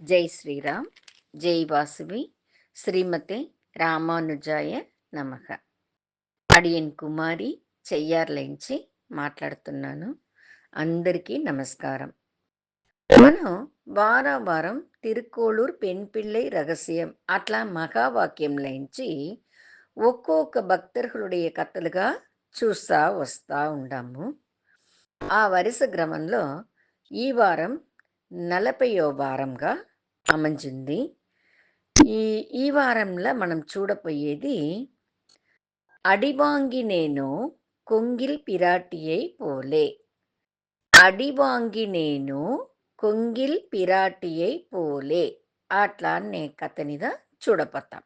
జై శ్రీరామ్, జై వాసవి, శ్రీమతే రామానుజాయ నమః. అడియన్ కుమారి చెయ్యార్లేంచి మాట్లాడుతున్నాను. అందరికీ నమస్కారం. మనం వారం వారం తిరుక్కోళూర్ పెన్ పిళ్ళై రహస్యం అట్లా మహావాక్యంలోంచి ఒక్కొక్క భక్తர்களுடைய కథలుగా చూస్తా వస్తా ఉండాము. ఆ వరుస క్రమంలో ఈ వారం 40వ వారంగా అమర్చింది. ఈ ఈ వారంలో మనం చూడబోయేది అడివాంగి నేను కొంగిల్ పిరాటియై పోలే. అడివాంగి నేను కొంగిల్ పిరాటియై పోలే అట్లా అనే కథనిద చూడపోతాం.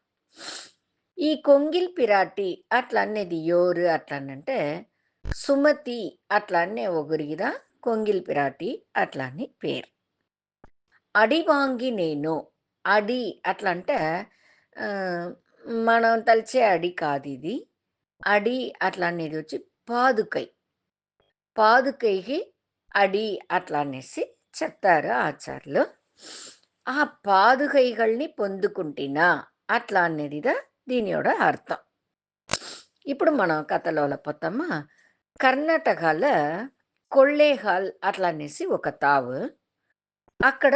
ఈ కొంగిల్ పిరాటి అట్లా అనేది ఎవరు అట్లా అంటే సుమతి అట్లా అనే ఒకరిగిద కొంగిల్ పిరాటి అట్లా అని పేరు. అడివాంగి నేను అడి అట్లా అంటే ఆ, మనం తలిచే అడి కాదు ఇది. అడి అట్లా అనేది వచ్చి పాదుకై. పాదుకైకి అడి అట్లా అనేసి చెప్తారు ఆచార్యులు. ఆ పాదుకైగల్ని పొందుకుంటున్నా అట్లా అనేదిదా దీనియోட అర్థం. ఇప్పుడు మనం కథలో పోతామా. కర్ణాటకలో కొళ్ళేహాల్ అట్లా అనేసి ఒక తావు. అక్కడ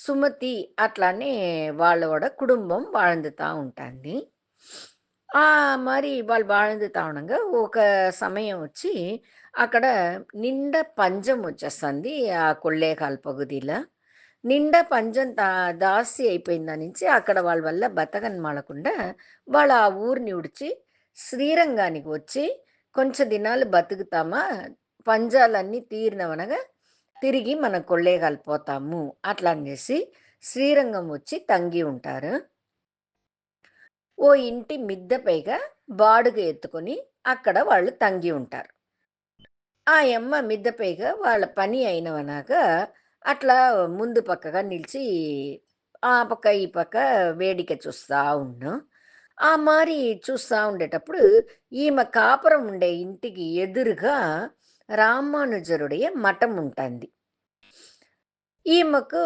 సుమతి అట్లానే వాళ్ళోட కుటుంబం வாழ்ந்துతా ఉంటుంది. మరి వాళ్ళు வாழ்ந்துతా ఉండంగా ఒక సమయం వచ్చి అక్కడ నిండా పంజం వచ్చేస్తుంది ఆ కొళ్ళేకాల్ పగుదిలో. నిండా పంజం దాసి అయిపోయిన దాని నుంచి అక్కడ వాళ్ళ వల్ల బతకనమాలకుండా వాళ్ళు ఆ ఊరిని విడిచి శ్రీరంగానికి వచ్చి కొంచెం దినాలు బతుకుతామా, పంజాలన్నీ తీరినవనగా తిరిగి మన కొళ్ళేగాలి పోతాము అట్లా అనేసి శ్రీరంగం వచ్చి తంగి ఉంటారు. ఓ ఇంటి మిద్దె పైగా బాడుగ ఎత్తుకొని అక్కడ వాళ్ళు తంగి ఉంటారు. ఆ యమ్మ మిద్దె పైగా వాళ్ళ పని అయినవనాక అట్లా ముందు పక్కగా నిలిచి ఆ పక్క ఈ పక్క వేడిక చూస్తా ఉన్నాం. ఆ మారి చూస్తా ఉండేటప్పుడు ఈమె కాపురం ఉండే ఇంటికి ఎదురుగా రామానుజరుடைய మఠం ఉంటుంది. ఈమెకు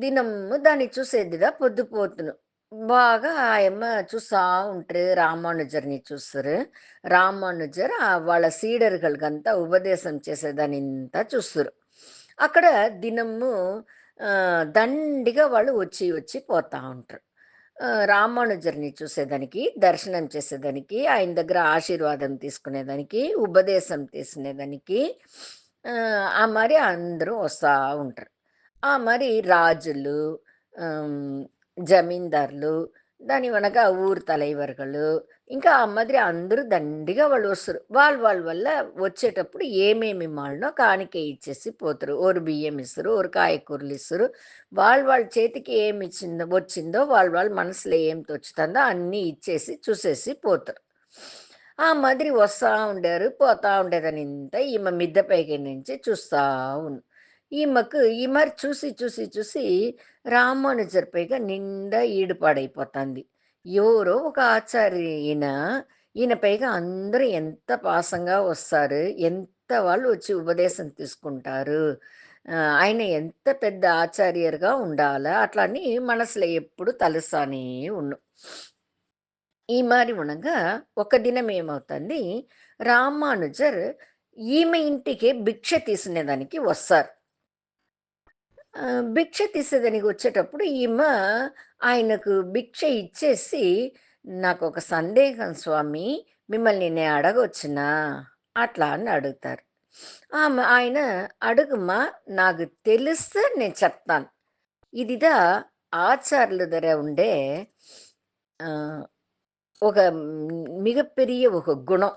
దినము దాన్ని చూసేదిగా పొద్దుపోతును. బాగా ఆయమ్మ చూస్తా ఉంటారు. రామానుజర్‌ని చూస్తారు. రామానుజర్ వాళ్ళ సీడర్‌గಳ್గంతా ఉపదేశం చేసేదానింతా చూస్తురు. అక్కడ దినము దండిగా వాళ్ళు వచ్చి వచ్చి పోతా ఉంటారు. రామానుజర్‌ని చూసేదానికి, దర్శనం చేసేదానికి, ఆయన దగ్గర ఆశీర్వాదం తీసుకునేదానికి, ఉపదేశం తీసుకునేదానికి ఆ మరి అందరూ వస్తా ఉంటారు. మరి రాజులు, ఆహ్, జమీందార్లు, దాని వెనక ఊరు తలైవర్‌ಗಳು, ఇంకా ఆ మాదిరి అందరూ దండిగా వాళ్ళు వస్తారు. వాళ్ళ వల్ల వచ్చేటప్పుడు ఏమేమి ఇమ్మాలనో కాணிకై ఇచ్చేసి పోతారు. ఓరు బియ్యం ఇస్తారు, ఓరు కాయకూరలు ఇస్తారు. వాళ్ళ చేతికి ఏమి వచ్చిందో వాళ్ళ మనసులో ఏం తోచుతుందో అన్నీ ఇచ్చేసి చూసేసి పోతారు. ఆ మాదిరి వస్తా ఉండారు, పోతా ఉండేదానింతా ఈమె మిద్దె పైకి నుంచి చూస్తా ఉంది. ఈ మరి చూసి చూసి చూసి రామానుజర్ పైగా నిండా ఈడుపాడైపోతుంది. ఎవరో ఒక ఆచార్య ఈయన పైగా అందరూ ఎంత పాసంగా వస్తారు, ఎంత వాళ్ళు వచ్చి ఉపదేశం తీసుకుంటారు, ఆయన ఎంత పెద్ద ఆచార్యరుగా ఉండాలా అట్లా అని మనసులో ఎప్పుడు తలుస్తానే ఉన్ను. ఈ మారి ఉండగా ఒక దినం ఏమవుతుంది, రామానుజర్ ఈమె ఇంటికే భిక్ష తీసుకునేదానికి వస్తారు. భిక్ష తీసేదానికి వచ్చేటప్పుడు ఆయనకు భిక్ష ఇచ్చేసి, "నాకొక సందేహం స్వామి, మిమ్మల్ని నేను అడగొచ్చునా?" అట్లా అని అడుగుతారు. ఆయన, "అడుగుమా, నాకు తెలిస్తే నేను చెప్తాను." ఇదిదా ఆచార్యుల దగ్గర ఉండే ఆహ్, ఒక మిగపెరియ ఒక గుణం.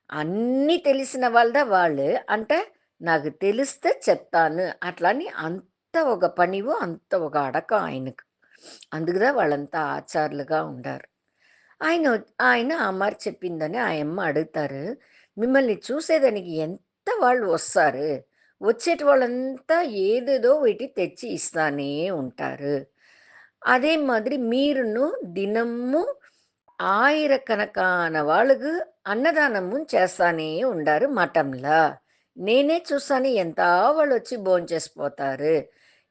అన్నీ తెలిసిన వాళ్ళదా వాళ్ళు. అంటే నాకు తెలిస్తే చెప్తాను. అట్లని అంత ఒక పణివు, అంత ఒక అడక ఆయనకు. అందుకుదా వాళ్ళంతా ఆచార్యులుగా ఉండారు. ఆయన ఆ మారి చెప్పిందని ఆయమ్మ అడుగుతారు. మిమ్మల్ని చూసేదానికి ఎంత వాళ్ళు వస్తారు. వచ్చేటి వాళ్ళంతా ఏదేదో వీటి తెచ్చి ఇస్తానే ఉంటారు. అదే మాదిరి మీరును దినము ఆయిరకనకాన వాళ్ళకు అన్నదానము చేస్తానే ఉండారు మఠంలో. నేనే చూసాను ఎంత వాళ్ళొచ్చి భోంచేసి పోతారు.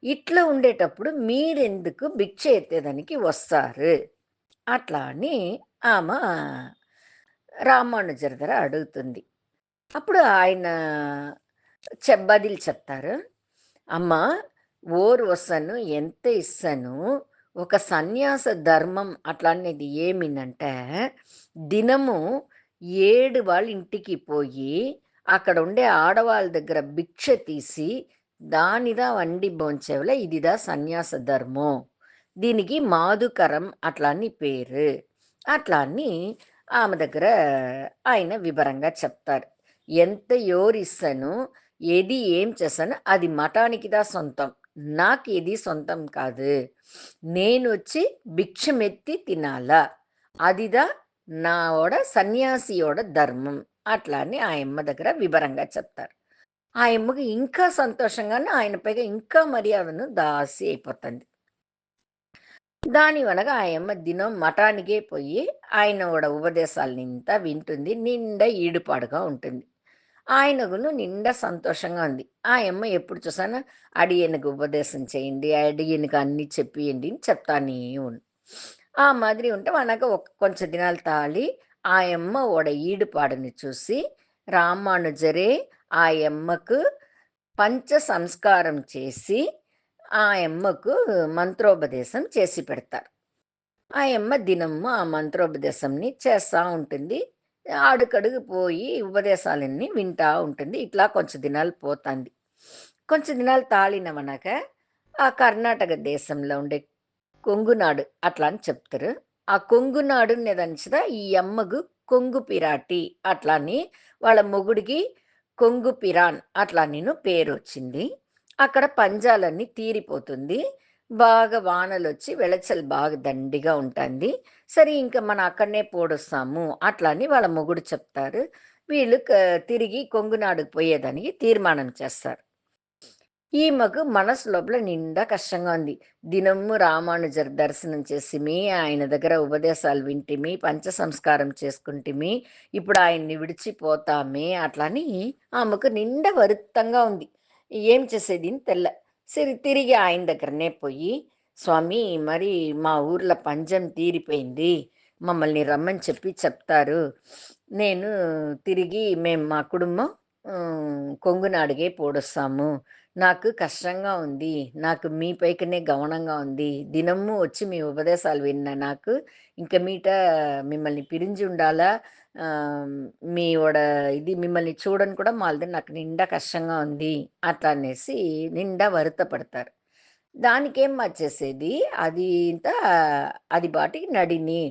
ఇట్లా ఉండేటప్పుడు మీరెందుకు భిక్ష ఎత్తేదానికి వస్తారు? అట్లా అని ఆమె రామానుజర్ దగ్గర అడుగుతుంది. అప్పుడు ఆయన బదులు చెప్తారు. అమ్మా, ఓర్వసను ఎంత ఇస్సను, ఒక సన్యాస ధర్మం అట్లనేది ఏమినంటే, దినము 7 వాళ్ళ ఇంటికి పోయి, అక్కడ ఉండే ఆడవాళ్ళ దగ్గర భిక్ష తీసి, దానిదా వండి భోంచేవల ఇదిదా సన్యాస ధర్మం. దీనికి మాధుకరం అట్లా అని పేరు. అట్లా అని ఆమె దగ్గర ఆయన వివరంగా చెప్తారు. ఎంత ఎవరిస్తానో, ఏది ఏం చేశానో అది మఠానికిదా సొంతం. నాకు ఇది సొంతం కాదు. నేనొచ్చి భిక్షమెత్తి తినాలా. అదిదా నావోడ సన్యాసియోడ ధర్మం. అట్లా అని ఆయమ్మ దగ్గర వివరంగా చెప్తారు. ఆయమ్మకి ఇంకా సంతోషంగాను, ఆయన పైగా ఇంకా మర్యాదను దాసి అయిపోతుంది. దాని వలన ఆయమ్మ దినం మఠానికే పోయి ఆయనోడ ఉపదేశాలనింతా వింటుంది. నిండా ఈడుపాడుగా ఉంటుంది. ఆయనకును నిండా సంతోషంగా ఉంది. ఆయమ్మ ఎప్పుడు చూసానా అడియనకు ఉపదేశం చేయండి, అడియనకు అన్నీ చెప్పియండి అని చెప్తానే ఉంది. ఆ మాదిరి ఉంటే మనకు కొంచెం దినాలు తాళి ఆయమ్మ ఓడ ఈడుపాడుని చూసి రామానుజరే ఆయమ్మకు పంచ సంస్కారం చేసి ఆయమ్మకు మంత్రోపదేశం చేసి పెడతారు. ఆయమ్మ దినము ఆ మంత్రోపదేశంని చేస్తా ఉంటుంది. అడుగడుగు పోయి ఉపదేశాలన్నీ వింటా ఉంటుంది. ఇట్లా కొంచెం దినాలు పోతాంది. కొంచెం దినాలు తాళినమనక ఆ కర్ణాటక దేశంలో ఉండే కొంగునాడు అట్లా అని చెప్తారు. ఆ కొంగునాడు అనేదంచద ఈ అమ్మకు కొంగు పిరాటి అట్లా అని వాళ్ళ మొగుడికి కొంగు పిరాన్ అట్లా నేను పేరొచ్చింది. అక్కడ పంజాలన్నీ తీరిపోతుంది. బాగా వానలొచ్చి వెళచలు బాగా దండిగా ఉంటాంది. సరే ఇంక మనం అక్కడనే పోడొస్తాము అట్లా అని వాళ్ళ మొగుడు చెప్తారు. వీళ్ళు తిరిగి కొంగునాడుకు పోయేదానికి తీర్మానం చేస్తారు. ఈమెకు మనసు లోపల నిండా కష్టంగా ఉంది. దినము రామానుజర్ దర్శనం చేసిమి, ఆయన దగ్గర ఉపదేశాలు వింటిమి, పంచ సంస్కారం చేసుకుంటిమి. ఇప్పుడు ఆయన్ని విడిచిపోతామే అట్లా అని ఆమెకు నిండా వరుత్తంగా ఉంది. ఏం చేసేది అని తెల్ల. సరే తిరిగి ఆయన దగ్గరనే పోయి, స్వామి మరి మా ఊర్లో పంజం తీరిపోయింది. మమ్మల్ని రమ్మని చెప్తారు. నేను తిరిగి మేము మా కుటుంబం కొంగునాడుగే పోడొస్తాము. నాకు కష్టంగా ఉంది. నాకు మీ పైకనే గమనంగా ఉంది. దినము వచ్చి మీ ఉపదేశాలు విన్న నాకు ఇంక మీట మిమ్మల్ని పిరింజుండాలా. ఆహ్, మీ ఓడ ఇది మిమ్మల్ని చూడను కూడా మాలదు. నాకు నిండా కష్టంగా ఉంది. అట్లా అనేసి నిండా వరుతపడతారు. దానికేమ్మా చేసేది? అది ఇంత అది బాటికి నడిని.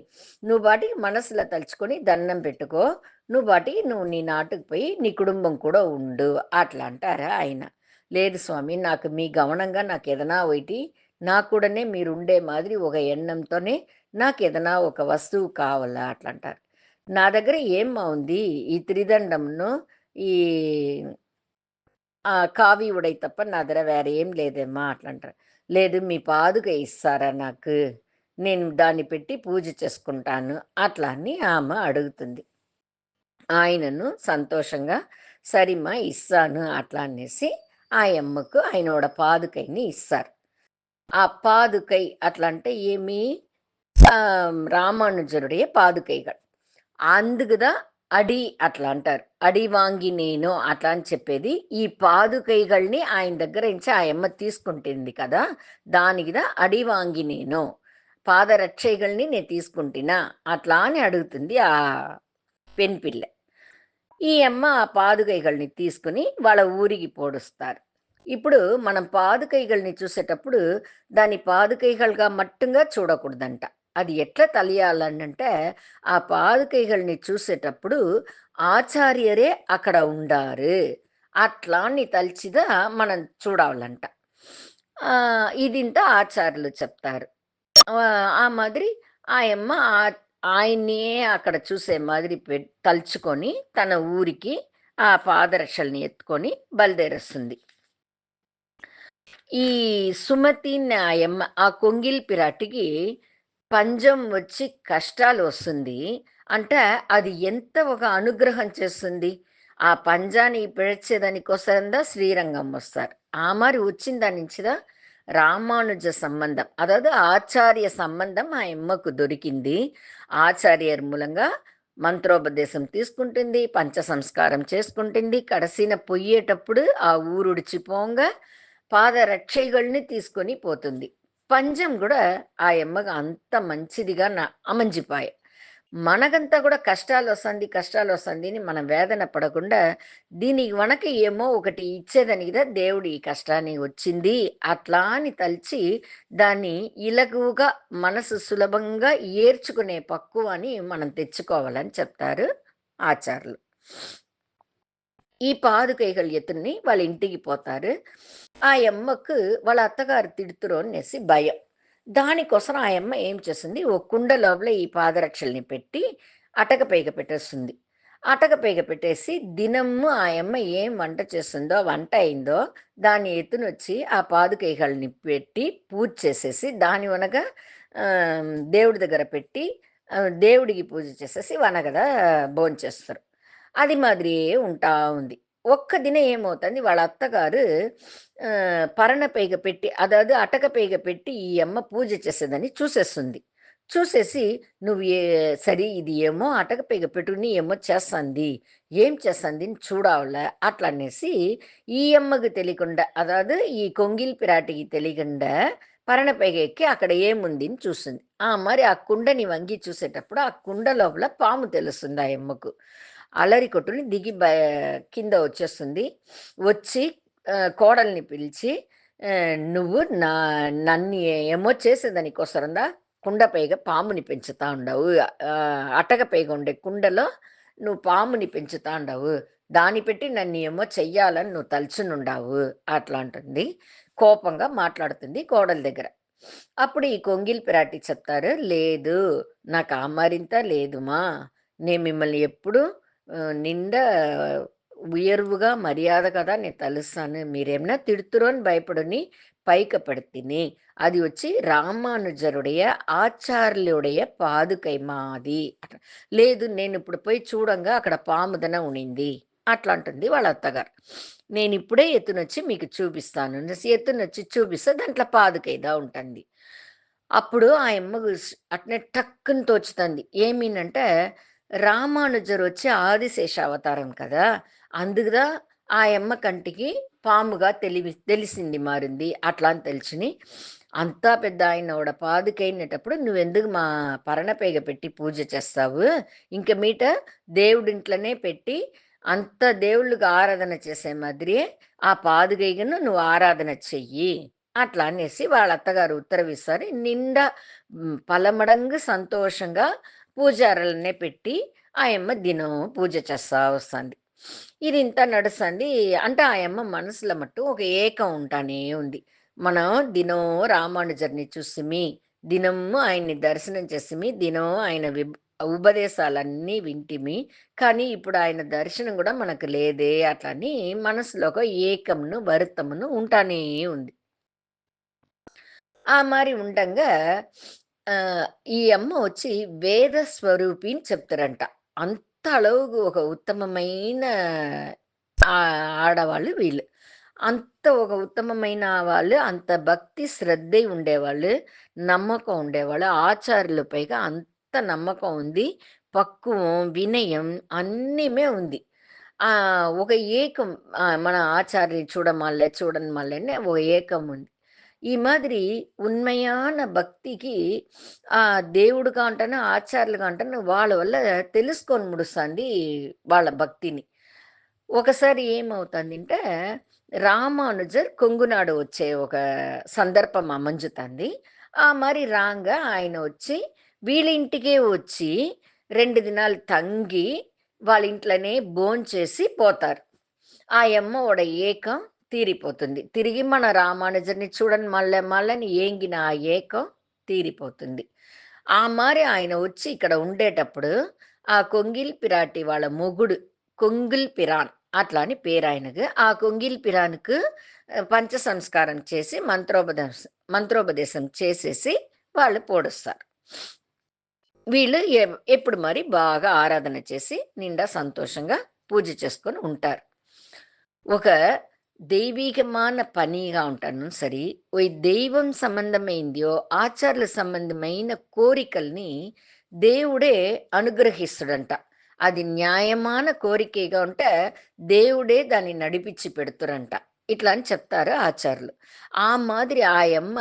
నువ్వు బాటికి మనసులో తలుచుకొని దండం పెట్టుకో. నువ్వు బాటికి నువ్వు నీ నాటుకు పోయి నీ కుటుంబం కూడా ఉండు. అట్లా అంటారా ఆయన. లేదు స్వామి, నాకు మీ గమనంగా నాకేదైనా ఒకటి నాకు కూడానే మీరుండే మాదిరి ఒక ఎண்ணంతోనే నాకేదైనా ఒక వస్తువు కావాలా అట్లంటారు. నా దగ్గర ఏమ్మా ఉంది? ఈ త్రిదండంను, ఈ కావి ఉడై తప్ప నా దగ్గర వేరే ఏం లేదమ్మా అట్లంటారు. లేదు మీ పాదుక ఇస్తారా నాకు? నేను దాన్ని పెట్టి పూజ చేసుకుంటాను. అట్లా అని ఆమె అడుగుతుంది. ఆయనను సంతోషంగా సరిమ్మా ఇస్తాను అట్లా అనేసి ఆయమ్మకు ఆయనోడ పాదుకైని ఇస్తారు. ఆ పాదుకై అట్లా అంటే ఏమి రామానుజరుடைய పాదుకైகள். అందుకుదా అడి అట్లా అంటారు. అడి వాంగి నేను అట్లా అని చెప్పేది. ఈ పాదుకైగల్ని ఆయన దగ్గర నుంచి ఆ యమ్మ తీసుకుంటుంది కదా! దానికిదా అడి వాంగి నేను. పాదరక్షైగల్ని నేను తీసుకుంటినా అట్లా అని అడుగుతుంది ఆ పెన్పిల్ల. ఈ అమ్మ ఆ పాదుకైగల్ని తీసుకొని వాళ్ళ ఊరికి పోడుస్తారు. ఇప్పుడు మనం పాదుకైగల్ని చూసేటప్పుడు దాన్ని పాదుకైగలుగా మట్టుగా చూడకూడదంట. అది ఎట్లా తెలియాలనంటే ఆ పాదుకైగల్ని చూసేటప్పుడు ఆచార్యరే అక్కడ ఉండారు. అట్లా అని తలిచిదా మనం చూడాలంట. ఇదింత ఆచార్యులు చెప్తారు. ఆ మాదిరి ఆయమ్మ ఆయన్నే అక్కడ చూసే మాదిరి తలుచుకొని తన ఊరికి ఆ పాదరక్షల్ని ఎత్తుకొని బయలుదేరేస్తుంది. ఈ సుమతి ఆయమ్మ ఆ కొంగిల్ పిరాటికి పంజం వచ్చి కష్టాలు వస్తుంది. అంటే అది ఎంత ఒక అనుగ్రహం చేస్తుంది. ఆ పంజాని పిడిచేదానికోసరందా శ్రీరంగం వస్తారు. ఆ మారి వచ్చిన దాని నుంచిదా రామానుஜ సంబంధం. అதாவது ఆచార్య సంబంధం ఆ యమ్మకు దొరికింది. ఆచార్యర్ మూలంగా మంత్రోపదేశం తీసుకుంటుంది, పంచ సంస్కారం చేసుకుంటుంది. కడసిన పొయ్యేటప్పుడు ఆ ఊరుడిచిపోంగా పాదరక్షైగల్ని తీసుకొని పోతుంది. పంజం గూడా ఆ యమ్మకు అంత మంచిదిగా అమంజిపాయె. మనకంతా గూడా కష్టాలొస్తంది అని మనం వేదన పడకుండా, దీనికి వనక ఏమో ఒకటి ఇచ్చేదని గదా దేవుడు ఈ కష్టాన్ని వచ్చింది, అట్లా అని తలిచి, దాన్ని ఇలగువగా మనసు సులభంగా ఏర్చుకునే పక్కువని మనం తెచ్చుకోవాలని చెప్తారు ఆచార్యులు. ఈ పాదుకైகள் ఎత్తుని వాళ్ళ ఇంటికి పోతారు. ఆ యమ్మకు వాళ్ళ అత్తగారు తిడుతురు అనేసి భయం. దానికోసం ఆ యమ్మ ఏం చేస్తుంది, ఓ కుండ లోపల ఈ పాదరక్షల్ని పెట్టి అటకపైగ పెట్టేస్తుంది. అటకపైగ పెట్టేసి దినము ఆ యమ్మ ఏం వంట చేస్తుందో, వంట అయిందో దాన్ని ఎత్తునొచ్చి ఆ పాదుకైగల్ని పెట్టి పూజ చేసేసి, దాని వనక దేవుడి దగ్గర పెట్టి దేవుడికి పూజ చేసేసి వనగద భోంచేస్తారు. అది మాదిరియే ఉంటా ఉంది. ఒక్క దినం ఏమవుతంది వాళ్ళ అత్తగారు పరణపైగ పెట్టి అదాదు అటకపైగ పెట్టి ఈ అమ్మ పూజ చేసేదని చూసేస్తుంది. చూసేసి "నువ్వు సరే ఇది ఏమో అటకపైగ పెట్టుకుని ఏమో చేస్తాంది. ఏం చేస్తాంది అని చూడావల" అట్లా అనేసి ఈ అమ్మకి తెలియకుండా అదాదు ఈ కొంగిల్ పిరాటికి తెలియకుండా పరణపైగ ఎక్కి అక్కడ ఏముంది అని చూస్తుంది. మరి ఆ కుండని వంగి చూసేటప్పుడు ఆ కుండ లోపల పాము తెలుస్తుంది ఆ యమ్మకు. అల్లరి కొట్టుని దిగి కింద వచ్చేస్తుంది. వచ్చి కోడల్ని పిలిచి "నువ్వు నన్ను ఏమో చేసేదానికోసరందా కుండ పైగా పాముని పెంచుతా ఉండవు. అటక పైగా ఉండే కుండలో నువ్వు పాముని పెంచుతా ఉండవు. దాన్ని పెట్టి నన్ను ఏమో చెయ్యాలని నువ్వు తలుచునుండావు" అట్లా అంటుంది. కోపంగా మాట్లాడుతుంది కోడలి దగ్గర. అప్పుడు ఈ కొంగిల్ పిరాటి చెప్తారు, "లేదు నాకు ఆ మరింత లేదుమా. నేను మిమ్మల్ని ఎప్పుడు నిండా ఉయర్వుగా మర్యాద కదా నేను తలుస్తాను. మీరేమన్నా తిడుతురు అని భయపడని పైక పెడతిని. అది వచ్చి రామానుజరుடைய ఆచార్యులుடைய పాదుకై మాది" లేదు నేనిప్పుడు పోయి చూడంగా అక్కడ పాముదన ఉనింది. అట్లా అంటుంది వాళ్ళ అత్తగారు. నేనిప్పుడే ఎత్తునొచ్చి మీకు చూపిస్తాను అనేసి ఎత్తునొచ్చి చూపిస్తే దాంట్లో పాదుకైదా ఉంటుంది. అప్పుడు ఆ యమ్మకు అట్నే టక్కున తోచుతంది. ఏమీనంటే రామానుజరొచ్చి ఆదిశేష అవతారం కదా! అందుకుదా ఆ యమ్మ కంటికి పాముగా తెలిసింది మారింది. అట్లా అని తెలిసిని, అంతా పెద్ద ఆయనోడ పాదుకైనేటప్పుడు నువ్వెందుకు మా పరణపైగ పెట్టి పూజ చేస్తావు? ఇంక మీట దేవుడింట్లోనే పెట్టి అంత దేవుళ్ళకి ఆరాధన చేసే మాదిరి ఆ పాదుకైగను నువ్వు ఆరాధన చెయ్యి. అట్లా అనేసి వాళ్ళ అత్తగారు ఉత్తరవిస్తారు. నిండా పలమడంగు సంతోషంగా పూజారులనే పెట్టి ఆయమ్మ దినం పూజ చేస్తా వస్తుంది. ఇది ఇంత నడుస్తుంది. అంటే ఆయమ్మ మనసులో మట్టు ఒక ఏకం ఉంటానే ఉంది. మనం దినం రామానుజర్ని చూసిమి, దినము ఆయన్ని దర్శనం చేసిమి, దినం ఆయన ఉపదేశాలన్నీ వింటిమి. కానీ ఇప్పుడు ఆయన దర్శనం కూడా మనకు లేదే అట్లని మనసులో ఒక ఏకంను, వరుతమును ఉంటానే ఉంది. మరి ఉండంగా ఈ అమ్మ వచ్చి వేద స్వరూపి అని చెప్తారంట. అంత అలవుగు ఒక ఉత్తమమైన ఆడవాళ్ళు వీళ్ళు. అంత ఒక ఉత్తమమైన వాళ్ళు, అంత భక్తి శ్రద్ధ ఉండేవాళ్ళు, నమ్మకం ఉండేవాళ్ళు. ఆచార్యుల పైగా అంత నమ్మకం ఉంది. పక్కువం, వినయం అన్నీమే ఉంది. ఒక ఏకం మన ఆచార్య చూడని మల్లనే ఒక ఏకం ఉంది. ఈ మాదిరి ఉన్మయాన భక్తికి దేవుడుగా అంటాను, ఆచార్యులుగా అంటాను వాళ్ళ వల్ల తెలుసుకొని ముడుస్తుంది వాళ్ళ భక్తిని. ఒకసారి ఏమవుతుందంటే, రామానుజర్ కొంగునాడు వచ్చే ఒక సందర్భం అమంజుతంది. మరి రాంగా ఆయన వచ్చి వీళ్ళ ఇంటికే వచ్చి 2 దినాలు తంగి వాళ్ళ ఇంట్లోనే భోంచేసి పోతారు. ఆ యమ్మోడ ఏకం తీరిపోతుంది. తిరిగి మన రామానుజర్‌ని చూడని మళ్ళని ఏగిన ఆ ఏకం తీరిపోతుంది. మారి ఆయన వచ్చి ఇక్కడ ఉండేటప్పుడు, ఆ కొంగిల్ పిరాటి వాళ్ళ మొగుడు కొంగిల్ పిరాన్ అట్లా అని పేరాయనకు. ఆ కొంగిల్ పిరాన్‌కు పంచ సంస్కారం చేసి మంత్రోపదేశం చేసేసి వాళ్ళు పోడుస్తారు. వీళ్ళు ఎప్పుడు మరి బాగా ఆరాధన చేసి నిండా సంతోషంగా పూజ చేసుకొని ఉంటారు. ఒక தெய்வீகமான పనిగా ఉంటాను సరి, ఓ దైవం సంబంధమైందో, ఆచార్ల సంబంధమైన కోరికల్ని దేవుడే అనుగ్రహిస్తుడంట. అది న్యాయமான కోరికగా ఉంటే, దేవుడే దాన్ని నడిపించి పెడుతురంట. ఇట్లా అని చెప్తారు ఆచార్యులు. ఆ మాదిరి ఆ యమ్మ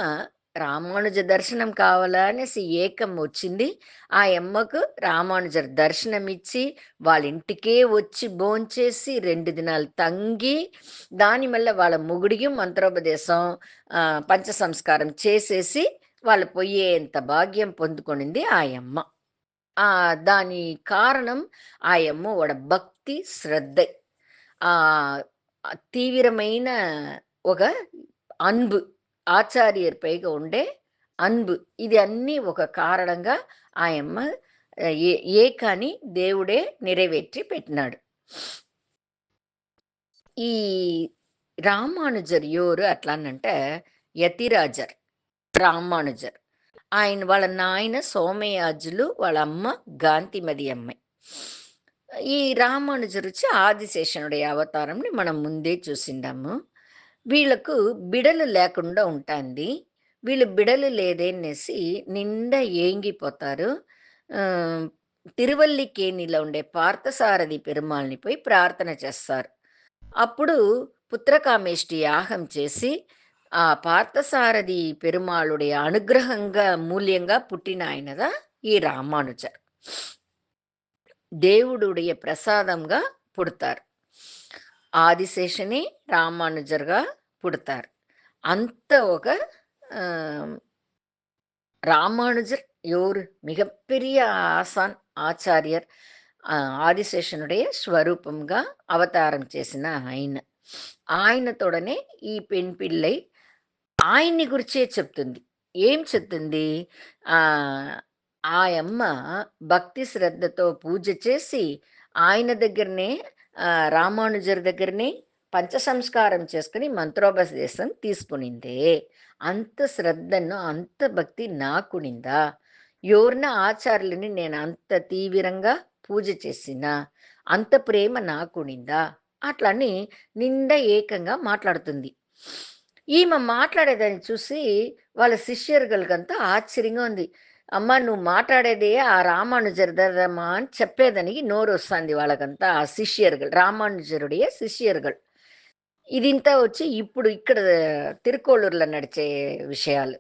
రామానుజ దర్శనం కావాలా అనేసి ఏకం వచ్చింది. ఆ యమ్మకు రామానుజర్ దర్శనమిచ్చి, వాళ్ళ ఇంటికే వచ్చి భోంచేసి 2 దినాలు తంగి, దాని మళ్ళా వాళ్ళ మొగుడికి మంత్రోపదేశం, పంచ సంస్కారం చేసేసి, వాళ్ళు పొయ్యేంత భాగ్యం పొందుకొనింది ఆ యమ్మ. దాని కారణం ఆ యమ్మోడ భక్తి, శ్రద్ధ. ఆహ్, తీవ్రమైన ఒక అన్బు. ఆచార్యర్ పైగా ఉండే అన్బు. ఇది అన్నీ ఒక కారణంగా ఆయమ్మ ఏకాని దేవుడే నెరవేర్చి పెట్టినాడు. ఈ రామానుజర్ ఎవరు అట్లానంటే యతిరాజర్ రామానుజర్. వాళ్ళ నాయన సోమయాజులు, వాళ్ళ అమ్మ గాంతిమతి అమ్మాయి. ఈ రామానుజరొచ్చి ఆదిశేషనుడి అవతారంని మనం ముందే చూసిండాము. వీళ్ళకు బిడలు లేకుండా ఉంటాంది. వీళ్ళు బిడలు లేదనేసి నిండా ఏంగిపోతారు. ఆహ్, తిరువల్లికేణిలో ఉండే పార్థసారథి పెరుమాళ్‌ని పోయి ప్రార్థన చేస్తారు. అప్పుడు పుత్రకామేష్టి యాగం చేసి, ఆ పార్థసారథి పెరుమాళుடைய అనుగ్రహంగా మూల్యంగా పుట్టినాయనదా ఈ రామానుజర్. దేవుడుடைய ప్రసాదంగా పుడతారు. ఆదిశేషనే రామానుజర్‌గా పుడతారు. అంత ఒక ఆహ్, ராமானுஜர் ஒரு மிகப்பெரிய ஆசான், ఆచార్యర్. ఆదిశేషనుడే స్వరూపంగా అవతారం చేసిన ఆయన. ఆయనతోడనే ఈ పెణ్ పిల్లై ఆయన్ని గురించే చెప్తుంది. ఏం చెప్తుంది? ఆహ్, ఆయమ్మ భక్తి శ్రద్ధతో పూజ చేసి, ఆయన దగ్గరనే రామానుజర్ దగ్గరనే పంచ సంస్కారం చేసుకొని మంత్రోపదేశం తీసుకునిందే. అంత శ్రద్ధను, అంత భక్తి నాకునిందా? ఎవరిన ఆచార్యులని నేను అంత తీవ్రంగా పూజ చేసినా, అంత ప్రేమ నాకునిందా? అట్లని నిండా ఏకంగా మాట్లాడుతుంది. ఈమె మాట్లాడేదాన్ని చూసి వాళ్ళ శిష్యరుగలకంతా ఆశ్చర్యంగా ఉంది. అమ్మ నువ్వు మాట్లాడేదే ఆ రామానుజర్దమ్మా అని చెప్పేదానికి నోరొస్తాంది వాళ్ళకంతా ఆ శిష్యరుగలు. రామానుజరుடைய శిష్యరుగలు. ఇదింతా వచ్చి ఇప్పుడు ఇక్కడ తిరుక్కోళ్ళూరులో నడిచే విషయాలు.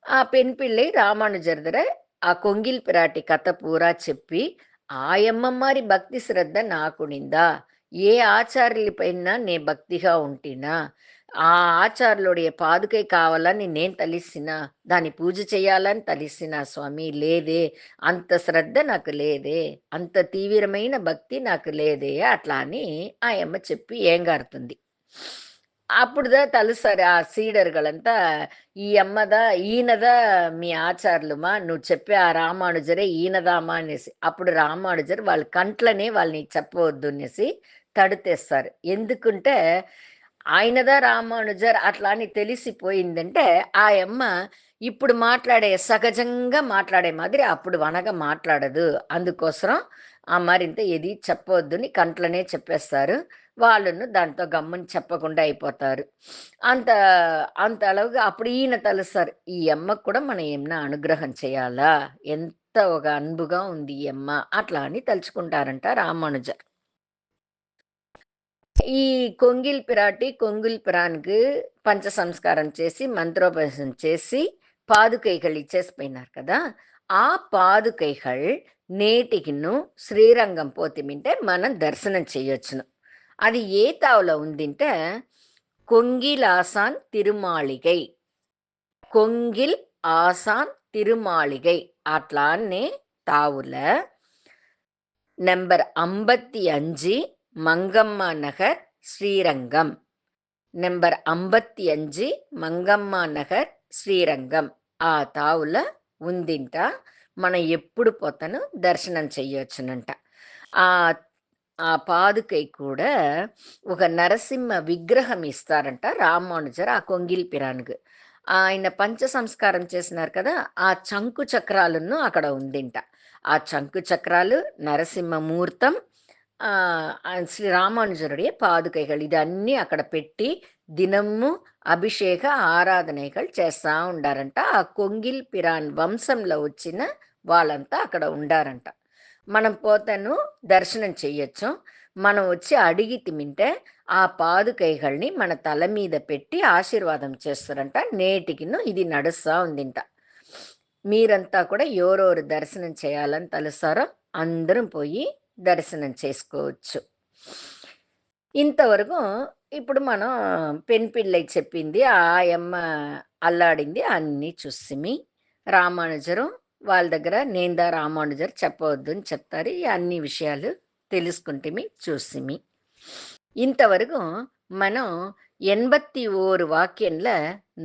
ఆ పెన్ పిల్లై రామానుజర్ దగ్గర ఆ కొంగిల్ పిరాటి కథ పూరా చెప్పి, ఆయమ్మ మారి భక్తి శ్రద్ధ నాకునిందా? ఏ ఆచార్యులపైన నే భక్తిగా ఉంటినా, ఆ ఆచార్యులుடைய పాదుకై కావాలని నేను తలిసినా, దాన్ని పూజ చేయాలని తలిసినా స్వామి లేదే. అంత శ్రద్ధ నాకు లేదే. అంత తీవ్రమైన భక్తి నాకు లేదే అట్లా అని ఆయమ్మ చెప్పి ఏంగారుతుంది. అప్పుడుదా తలుస్తారు ఆ సీడర్‌ಗಳంతా ఈ అమ్మదా, ఈయనదా మీ ఆచార్యులమా, నువ్వు చెప్పే ఆ రామానుజరే ఈయనదామా అనేసి. అప్పుడు రామానుజర్ వాళ్ళ కంట్లనే వాళ్ళని చెప్పవద్దు అనేసి తడుతేస్తారు. ఎందుకంటే, ఆయనదా రామానుజర్ అట్లా అని తెలిసిపోయిందంటే, ఆ యమ్మ ఇప్పుడు మాట్లాడే సహజంగా మాట్లాడే మాదిరి అప్పుడు వనగా మాట్లాడదు. అందుకోసరం మరింత ఏది చెప్పవద్దని కంట్లనే చెప్పేస్తారు. వాళ్ళను దాంతో గమ్మున చెప్పకుండా అయిపోతారు. అంత అంత అలాగా అప్పుడు ఈయన తలుస్తారు. ఈ అమ్మకు కూడా మనం ఏమన్నా అనుగ్రహం చేయాలా? ఎంత ఒక అన్బుగా ఉంది ఈ అమ్మ. అట్లా అని తలుచుకుంటారంట రామానుజర్. ఈ కొంగిల్ పిరాటి, కొంగిల్ పిరాన్‌కి పంచ సంస్కారం చేసి, మంత్రోపదేశం చేసి, పాదుకైகள் ఇచ్చేసిపోయినారు కదా! ఆ పాదుకైகள் నేటికిను శ్రీరంగం పోతిమింటే మనం దర్శనం చేయొచ్చును. అది ఏ తావులో ఉందింటే, కొంగిల్ ఆసాన్ తిరుమాళిగై. కొంగిల్ ఆసాన్ తిరుమాళిగై అట్లానే తావుల నంబర్ 55 మంగమ్మ నగర్, శ్రీరంగం. నంబర్ 55 మంగమ్మ నగర్, శ్రీరంగం. ఆ తావుల ఉందింట. మనం ఎప్పుడు పోతను దర్శనం చెయ్యొచ్చునంట. ఆహ్, ఆ పాదుకై కూడా ఒక నరసింహ విగ్రహం ఇస్తారంట రామానుజర్ ఆ కొంగిల్ పిరాన్‌కు. ఆయన పంచ సంస్కారం చేసినారు కదా! ఆ చంకు చక్రాలును అక్కడ ఉందింట. ఆ చంకు చక్రాలు, నరసింహమూర్తం, ஸ்ரீ ராமானுஜருடைய பாதுகைகள் ఇదన్నీ అక్కడ పెట్టి దినము అభిషేక ఆరాధనలు చేస్తా ఉండారంట. ఆ కొంగిల్ పిరాన్ వంశంలో వచ్చిన వాళ్ళంతా అక్కడ ఉండారంట. మనం పోతేను దర్శనం చెయ్యొచ్చు. మనం వచ్చి అడిగి తింటే ఆ పాదుకైగల్ని మన తల మీద పెట్టి ఆశీర్వాదం చేస్తారంట. నేటికిను ఇది నడుస్తా ఉందింట. మీరంతా కూడా ఎవరెవరు దర్శనం చేయాలని తలుస్తారో అందరం పోయి దర్శనం చేసుకోవచ్చు. ఇంతవరకు ఇప్పుడు మనం పెన్పిల్లై చెప్పింది, ఆ ఆయమ్మ అల్లాడింది అన్నీ చూసిమి. రామానుజరు వాళ్ళ దగ్గర నేందా రామానుజర్ చెప్పవద్దు అని చెప్తారు. ఈ అన్ని విషయాలు తెలుసుకుంటిమి, చూసిమి. ఇంతవరకు మనం 81 వాక్యంల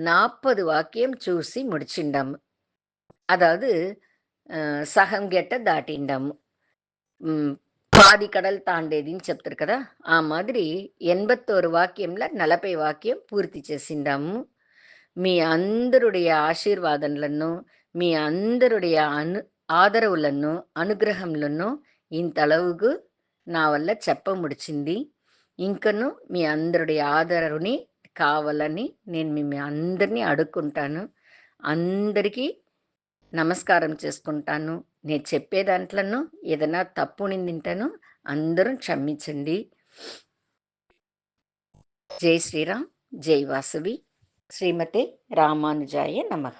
40 వాక్యం చూసి முடிச்சிண்டாము. அதாவது సగం గెట్ట దాటిండాము. పాది కడలు తాండేదిని చెప్తారు కదా! ఆ మాదిరి 81 వాక్యంల 40 వాక్యం పూర్తి చేసిండాము. మీ అందరుடைய ఆశీర్వాదములను, మీ అందరుடைய ఆదరవులను, అనుగ్రహములను ఇంతளவுకు నా వల్ల చెప్ప ముడిచింది. ఇంకను మీ అందరుடைய ఆదరవుని కావాలని నేను మీ అందరిని అడుక్కుంటాను. అందరికీ నమస్కారం చేసుకుంటాను. నేను చెప్పే దాంట్లోనూ ఏదైనా తప్పు ఉండిందింటేను అందరూ క్షమించండి. జై శ్రీరామ్, జై వాసవి. శ్రీమతే రామానుజాయ నమః.